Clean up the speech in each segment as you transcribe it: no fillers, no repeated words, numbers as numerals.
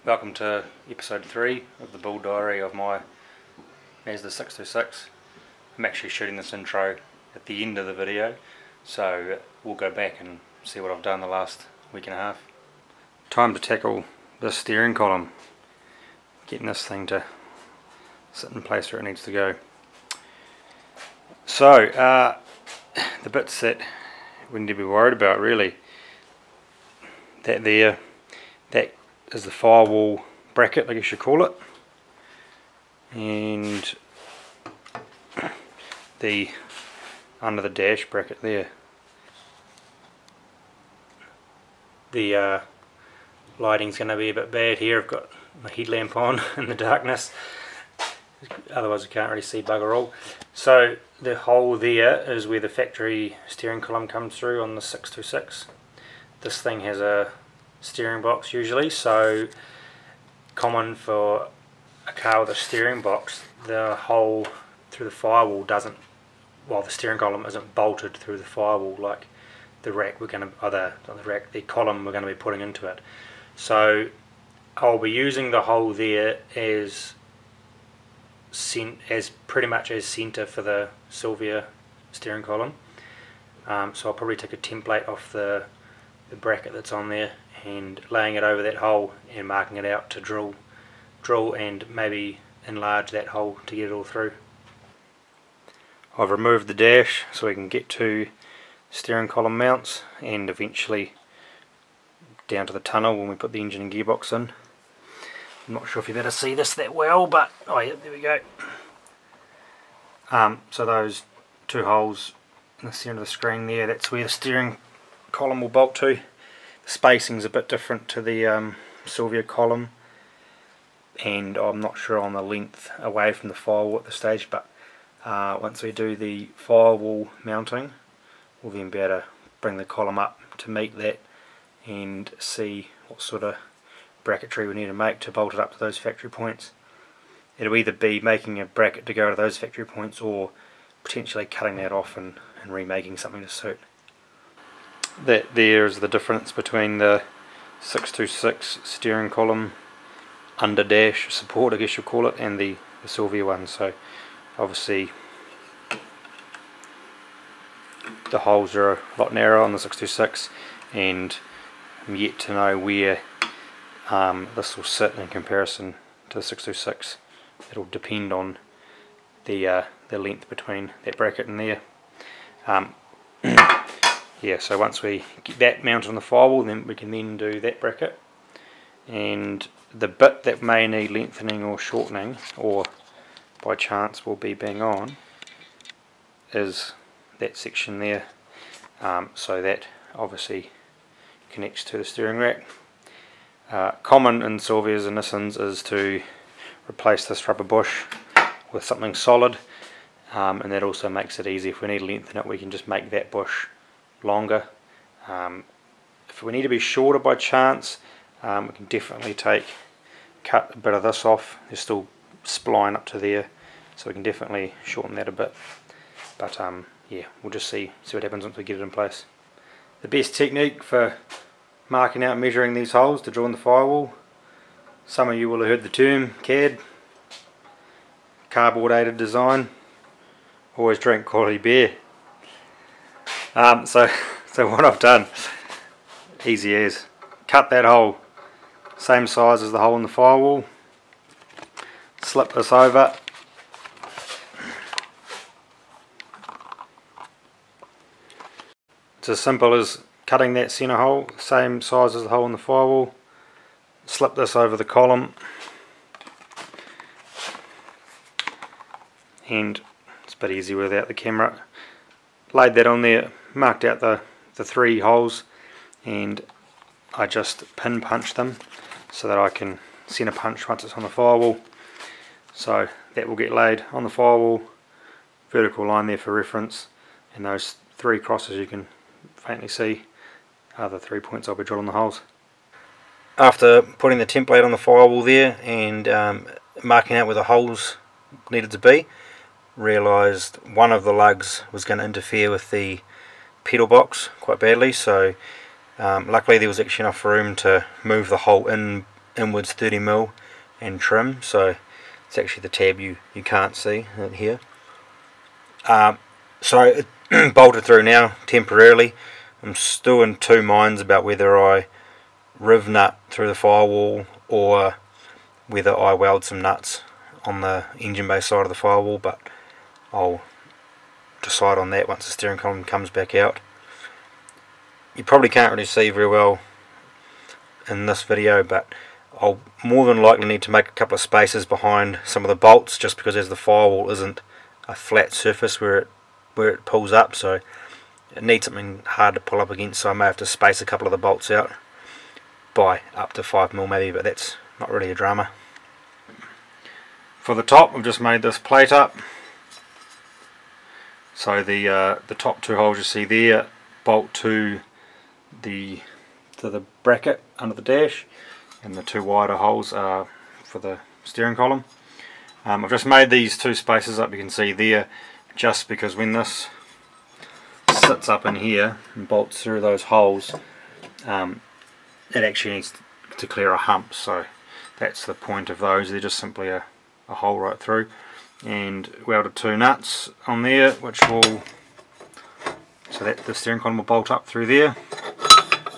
Welcome to episode 3 of the build diary of my Mazda 626. I'm actually shooting this intro at the end of the video, so we'll go back and see what I've done the last week and a half. Time to tackle this steering column, getting this thing to sit in place where it needs to go. So the bits that we need to be worried about really, that is the firewall bracket, I guess you call it, and the under the dash bracket there. The lighting's going to be a bit bad here. I've got my headlamp on in the darkness, otherwise I can't really see bugger all. So the hole there is where the factory steering column comes through on the 626. This thing has a steering box usually, so common for a car with a steering box, the hole through the firewall doesn't, well, the steering column isn't bolted through the firewall like the rack we're going to, the column we're going to be putting into it. So I'll be using the hole there as pretty much as center for the Sylvia steering column. So I'll probably take a template off the bracket that's on there and laying it over that hole and marking it out to drill and maybe enlarge that hole to get it all through. I've removed the dash so we can get to steering column mounts and eventually down to the tunnel when we put the engine and gearbox in. I'm not sure if you better see this that well, but oh yeah, there we go. So those two holes in the centre of the screen there, that's where the steering column will bolt to. The spacing's a bit different to the Sylvia column, and I'm not sure on the length away from the firewall at this stage, but once we do the firewall mounting, we'll then be able to bring the column up to meet that and see what sort of bracketry we need to make to bolt it up to those factory points. It'll either be making a bracket to go to those factory points or potentially cutting that off and remaking something to suit. That there is the difference between the 626 steering column under dash support, I guess you'll call it, and the Sylvia one. So obviously the holes are a lot narrower on the 626, and I'm yet to know where this will sit in comparison to the 626. It'll depend on the length between that bracket and there. Yeah, so once we get that mounted on the firewall, then we can then do that bracket. And the bit that may need lengthening or shortening, or by chance will be bang on, is that section there. So that obviously connects to the steering rack. Common in Sylvias and Nissans is to replace this rubber bush with something solid, and that also makes it easy. If we need to lengthen it, we can just make that bush longer. If we need to be shorter by chance, we can definitely cut a bit of this off. There's still spline up to there, so we can definitely shorten that a bit. But yeah, we'll just see what happens once we get it in place. The best technique for marking out and measuring these holes to drill in the firewall, some of you will have heard the term CAD, cardboard aided design. Always drink quality beer. So what I've done, easy as, cut that hole same size as the hole in the firewall, slip this over, it's as simple as cutting that centre hole same size as the hole in the firewall, slip this over the column, and it's a bit easy without the camera. Laid that on there, marked out the 3 holes, and I just pin punch them so that I can centre punch once it's on the firewall. So that will get laid on the firewall, vertical line there for reference, and those 3 crosses you can faintly see are the 3 points I'll be drilling the holes. After putting the template on the firewall there and marking out where the holes needed to be, realised one of the lugs was going to interfere with the pedal box quite badly, so luckily there was actually enough room to move the hole in inwards 30mm and trim, so it's actually the tab you can't see here. So it bolted through now temporarily. I'm still in two minds about whether I riv nut through the firewall or whether I weld some nuts on the engine bay side of the firewall, but I'll decide on that once the steering column comes back out. You probably can't really see very well in this video, but I'll more than likely need to make a couple of spaces behind some of the bolts, just because as the firewall isn't a flat surface where it pulls up, so it needs something hard to pull up against, so I may have to space a couple of the bolts out by up to 5mm maybe, but that's not really a drama. For the top, I've just made this plate up, so the top two holes you see there bolt to the bracket under the dash, and the two wider holes are for the steering column. I've just made these two spaces up, you can see there, just because when this sits up in here and bolts through those holes, it actually needs to clear a hump, so that's the point of those. They're just simply a hole right through, and welded two nuts on there, which will, so that the steering column will bolt up through there,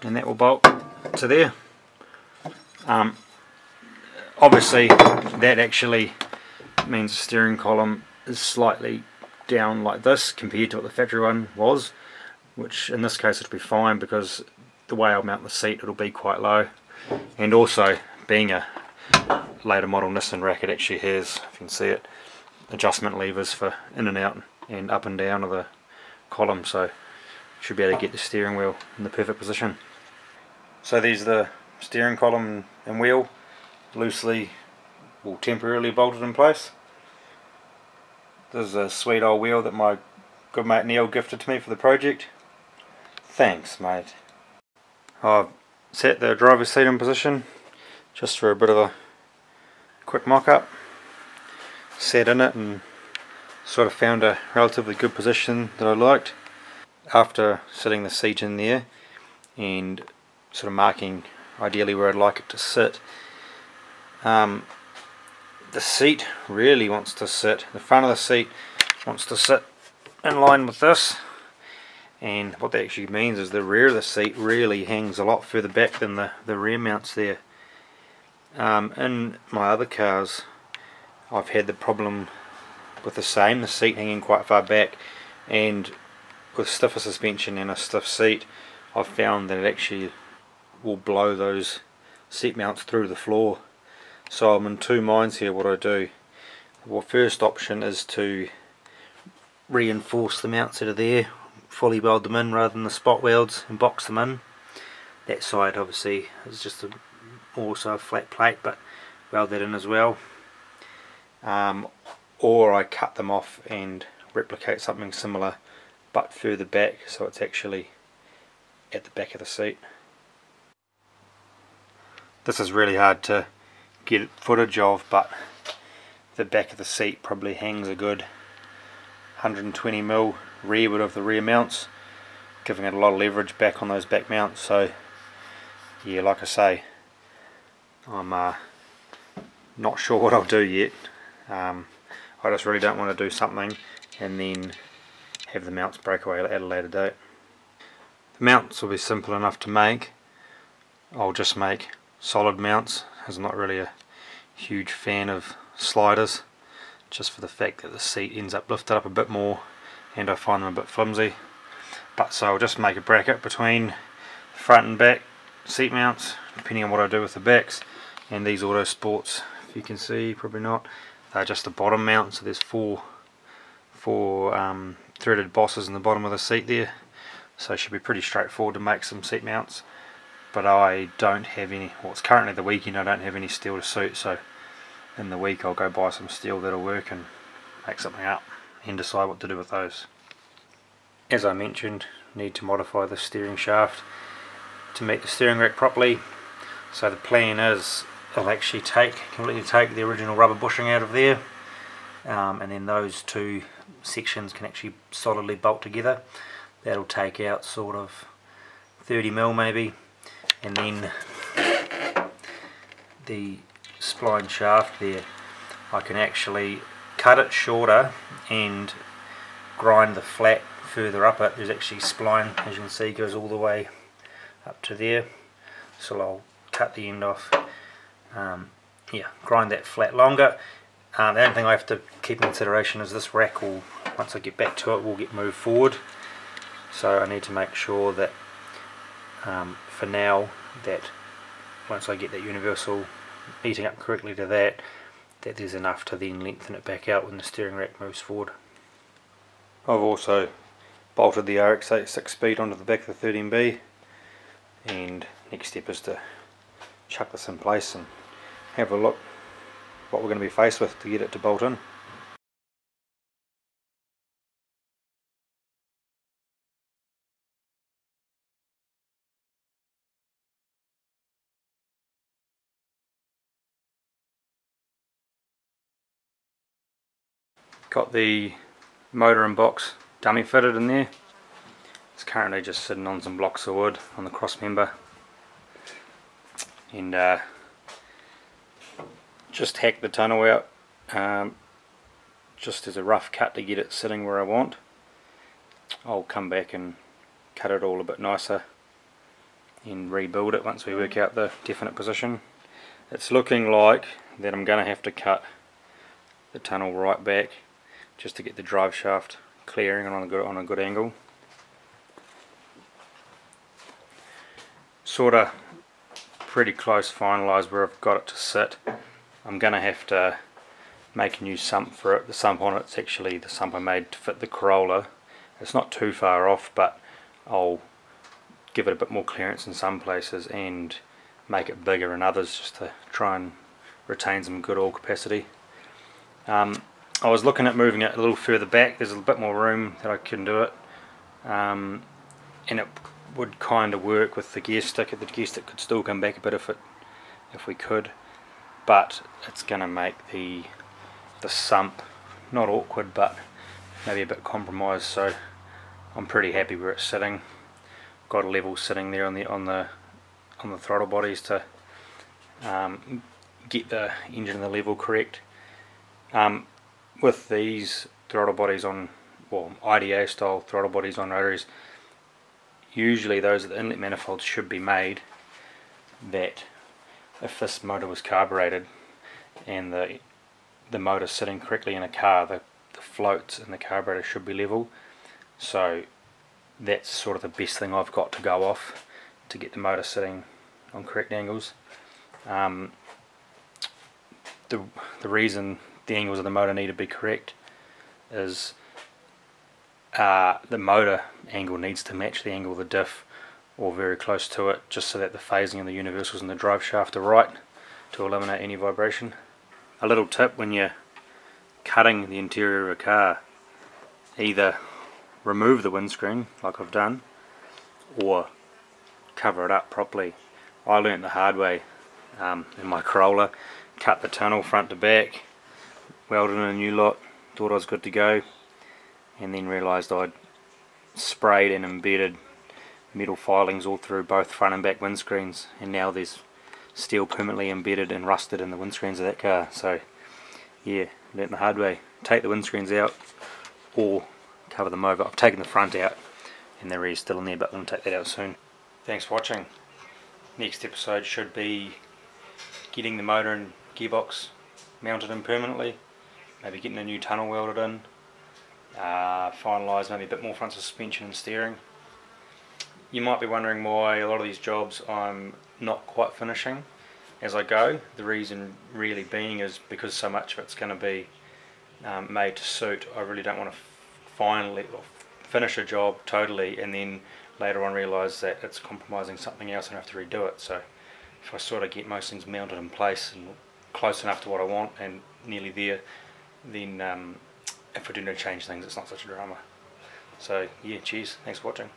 and that will bolt to there. Obviously that actually means the steering column is slightly down like this compared to what the factory one was, which in this case it'll be fine because the way I'll mount the seat it'll be quite low, and also being a later model Nissan rack, it actually has, if you can see it, adjustment levers for in and out and up and down of the column, so should be able to get the steering wheel in the perfect position. So there's the steering column and wheel, loosely, well, temporarily bolted in place. This is a sweet old wheel that my good mate Neil gifted to me for the project. Thanks, mate. I've set the driver's seat in position just for a bit of a quick mock-up. Sat in it and sort of found a relatively good position that I liked. After sitting the seat in there and sort of marking ideally where I'd like it to sit, the seat really wants to sit, the front of the seat wants to sit in line with this, and what that actually means is the rear of the seat really hangs a lot further back than the rear mounts there. In my other cars I've had the problem with the seat hanging quite far back, and with stiffer suspension and a stiff seat I've found that it actually will blow those seat mounts through the floor. So I'm in two minds here what I do. Well, first option is to reinforce the mounts that are there, fully weld them in rather than the spot welds, and box them in. That side obviously is just also a flat plate, but weld that in as well. Or I cut them off and replicate something similar but further back, so it's actually at the back of the seat. This is really hard to get footage of, but the back of the seat probably hangs a good 120mm rearward of the rear mounts, giving it a lot of leverage back on those back mounts. So yeah, like I say, I'm not sure what I'll do yet. I just really don't want to do something and then have the mounts break away at a later date. The mounts will be simple enough to make. I'll just make solid mounts, as I'm not really a huge fan of sliders, just for the fact that the seat ends up lifted up a bit more and I find them a bit flimsy. But so I'll just make a bracket between front and back seat mounts, depending on what I do with the backs. And these Auto Sports, if you can see, probably not, they're just the bottom mount, so there's four threaded bosses in the bottom of the seat there, so it should be pretty straightforward to make some seat mounts. But I don't have any, well, it's currently the weekend, I don't have any steel to suit, so in the week I'll go buy some steel that'll work and make something up and decide what to do with those. As I mentioned, need to modify the steering shaft to meet the steering rack properly. So the plan is I'll actually completely take the original rubber bushing out of there, and then those two sections can actually solidly bolt together. That'll take out sort of 30mm maybe, and then the spline shaft there, I can actually cut it shorter and grind the flat further up it. There's actually spline, as you can see, goes all the way up to there, so I'll cut the end off. Yeah, grind that flat longer. The only thing I have to keep in consideration is this rack will, once I get back to it, will get moved forward, so I need to make sure that for now, that once I get that universal meeting up correctly to that there's enough to then lengthen it back out when the steering rack moves forward. I've also bolted the RX-8 6-speed onto the back of the 13B, and next step is to chuck this in place and have a look what we're going to be faced with to get it to bolt in. Got the motor and box dummy fitted in there. It's currently just sitting on some blocks of wood on the cross member, and just hacked the tunnel out just as a rough cut to get it sitting where I want. I'll come back and cut it all a bit nicer and rebuild it once we work out the definite position. It's looking like that I'm going to have to cut the tunnel right back just to get the drive shaft clearing and on a good angle. Sort of pretty close finalised where I've got it to sit. I'm going to have to make a new sump for it. The sump on it's actually the sump I made to fit the Corolla. It's not too far off, but I'll give it a bit more clearance in some places and make it bigger in others just to try and retain some good oil capacity. I was looking at moving it a little further back. There's a bit more room that I can do it, and it would kind of work with the gear stick. The gear stick could still come back a bit if we could, but it's going to make the sump not awkward, but maybe a bit compromised. So I'm pretty happy where it's sitting. Got a level sitting there on the throttle bodies to get the engine and the level correct. With these throttle bodies on, well, IDA style throttle bodies on Rotaries, usually those at the inlet manifolds should be made that if this motor was carbureted and the motor sitting correctly in a car, the floats in the carburetor should be level. So that's sort of the best thing I've got to go off to get the motor sitting on correct angles. The reason the angles of the motor need to be correct is the motor angle needs to match the angle of the diff or very close to it, just so that the phasing of the universals and the drive shaft are right to eliminate any vibration. A little tip when you're cutting the interior of a car: either remove the windscreen like I've done or cover it up properly. I learnt the hard way in my Corolla. Cut the tunnel front to back, welded in a new lot, thought I was good to go, and then realised I'd sprayed and embedded metal filings all through both front and back windscreens, and now there's steel permanently embedded and rusted in the windscreens of that car. So yeah, learnt the hard way. Take the windscreens out or cover them over. I've taken the front out and the rear's still in there, but I'm going to take that out soon. Thanks for watching. Next episode should be getting the motor and gearbox mounted in permanently, maybe getting a new tunnel welded in, finalise maybe a bit more front suspension and steering. You might be wondering why a lot of these jobs I'm not quite finishing as I go. The reason really being is because so much of it's going to be made to suit. I really don't want to finally finish a job totally and then later on realise that it's compromising something else and have to redo it. So if I sort of get most things mounted in place and close enough to what I want and nearly there, then if I do need to change things, it's not such a drama. So yeah, cheers, thanks for watching.